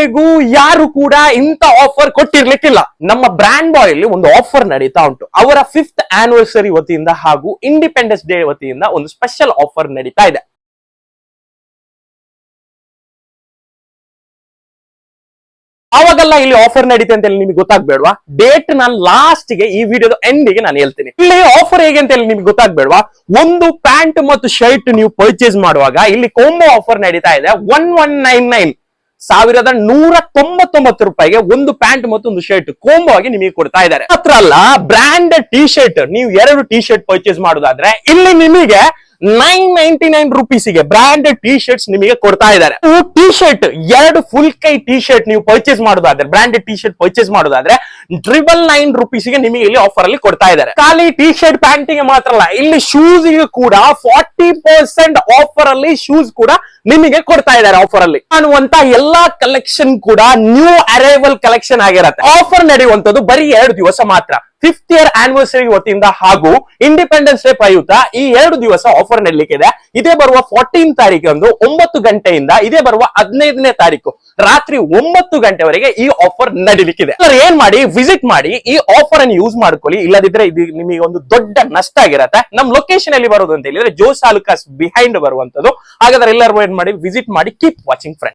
ಇದುವರೆಗೂ ಯಾರು ಕೂಡ ಇಂತ ಆಫರ್ ಕೊಟ್ಟಿರ್ಲಿಕ್ಕಿಲ್ಲ. ನಮ್ಮ ಬ್ರ್ಯಾಂಡ್ ಬಾಯ್ ಅಲ್ಲಿ ಒಂದು ಆಫರ್ ನಡೀತಾ ಉಂಟು. ಅವರ 5th ಆನಿವರ್ಸರಿ ವತಿಯಿಂದ ಹಾಗೂ ಇಂಡಿಪೆಂಡೆನ್ಸ್ ಡೇ ವತಿಯಿಂದ ಒಂದು ಸ್ಪೆಷಲ್ ಆಫರ್ ನಡೀತಾ ಇದೆ. ಅವಾಗೆಲ್ಲ ಇಲ್ಲಿ ಆಫರ್ ನಡೀತೆ ಅಂತ ನಿಮಗೆ ಗೊತ್ತಾಗ್ಬೇಡ್ವಾ? ಡೇಟ್ ನಾನು ಲಾಸ್ಟ್ ಗೆ ಈ ವಿಡಿಯೋದ ಎಂಡಿಗೆ ನಾನು ಹೇಳ್ತೀನಿ. ಇಲ್ಲಿ ಆಫರ್ ಹೇಗೆ ಅಂತ ಹೇಳಿ ನಿಮ್ಗೆ ಗೊತ್ತಾಗ್ಬೇಡ್ವಾ? ಒಂದು ಪ್ಯಾಂಟ್ ಮತ್ತು ಶರ್ಟ್ ನೀವು ಪರ್ಚೇಸ್ ಮಾಡುವಾಗ ಇಲ್ಲಿ ಕಾಂಬೋ ಆಫರ್ ನಡೀತಾ ಇದೆ. 1199 1199 ರೂಪಾಯಿಗೆ ಒಂದು ಪ್ಯಾಂಟ್ ಮತ್ತು ಒಂದು ಶರ್ಟ್ ಕಾಂಬೋ ಆಗಿ ನಿಮಗೆ ಕೊಡ್ತಾ ಇದ್ದಾರೆ. ಮಾತ್ರ ಅಲ್ಲ, ಬ್ರಾಂಡೆಡ್ ಟಿ ಶರ್ಟ್ ನೀವು 2 ಟಿ ಶರ್ಟ್ ಪರ್ಚೇಸ್ ಮಾಡೋದಾದ್ರೆ ಇಲ್ಲಿ ನಿಮಗೆ 999 ರುಪೀಸ್ಗೆ ಬ್ರಾಂಡೆಡ್ ಟಿ ಶರ್ಟ್ಸ್ ನಿಮಗೆ ಕೊಡ್ತಾ ಇದ್ದಾರೆ. ಟಿ ಶರ್ಟ್ 2 ಫುಲ್ ಕೈ ಟಿ ಶರ್ಟ್ ನೀವು ಪರ್ಚೇಸ್ ಮಾಡೋದಾದ್ರೆ, ಬ್ರಾಂಡೆಡ್ ಟಿ ಶರ್ಟ್ ಪರ್ಚೇಸ್ ಮಾಡೋದಾದ್ರೆ 999 ರುಪೀಸ್ಗೆ ನಿಮಗೆ ಇಲ್ಲಿ ಆಫರ್ ಅಲ್ಲಿ ಕೊಡ್ತಾ ಇದ್ದಾರೆ. ಖಾಲಿ ಟಿ ಶರ್ಟ್ ಪ್ಯಾಂಟಿಗೆ ಮಾತ್ರ ಅಲ್ಲ, ಇಲ್ಲಿ ಶೂಸ್ ಗೆ ಕೂಡ 40% ಆಫರ್ ಅಲ್ಲಿ ಶೂಸ್ ಕೂಡ ನಿಮಗೆ ಕೊಡ್ತಾ ಇದ್ದಾರೆ ಆಫರ್ ಅಲ್ಲಿ. ಅನ್ನುವಂತ ಎಲ್ಲಾ ಕಲೆಕ್ಷನ್ ಕೂಡ ನ್ಯೂ ಅರೈವಲ್ ಕಲೆಕ್ಷನ್ ಆಗಿರುತ್ತೆ. ಆಫರ್ ನಡೆಯುವಂತದ್ದು ಬರೀ 2 ದಿವಸ ಮಾತ್ರ. 5th ಇಯರ್ ಆನಿವರ್ಸರಿ ವತಿಯಿಂದ ಹಾಗೂ ಇಂಡಿಪೆಂಡೆನ್ಸ್ ಡೇ ಪ್ರಯುಕ್ತ ಈ 2 ದಿವಸ ಆಫರ್ ನಡೀಲಿಕ್ಕಿದೆ. ಇದೇ ಬರುವ 14 ತಾರೀಕಂದು 9 ಗಂಟೆಯಿಂದ ಇದೇ ಬರುವ 15ನೇ ತಾರೀಕು ರಾತ್ರಿ 9 ಗಂಟೆವರೆಗೆ ಈ ಆಫರ್ ನಡೀಲಿಕ್ಕಿದೆ. ಏನ್ ಮಾಡಿ, ವಿಸಿಟ್ ಮಾಡಿ, ಈ ಆಫರ್ ಅನ್ನು ಯೂಸ್ ಮಾಡ್ಕೊಳ್ಳಿ. ಇಲ್ಲದಿದ್ರೆ ಇದು ನಿಮಗೆ ಒಂದು ದೊಡ್ಡ ನಷ್ಟ ಆಗಿರತ್ತೆ. ನಮ್ ಲೊಕೇಶನ್ ಅಲ್ಲಿ ಬರೋದು ಅಂತ ಹೇಳಿದ್ರೆ ಜೋಸ್ ಆಲುಕಾಸ್ ಬಿಹೈಂಡ್ ಬರುವಂತದ್ದು. ಹಾಗಾದ್ರೆ ಎಲ್ಲರೂ ಏನ್ ಮಾಡಿ, ವಿಸಿಟ್ ಮಾಡಿ. Keep watching friends.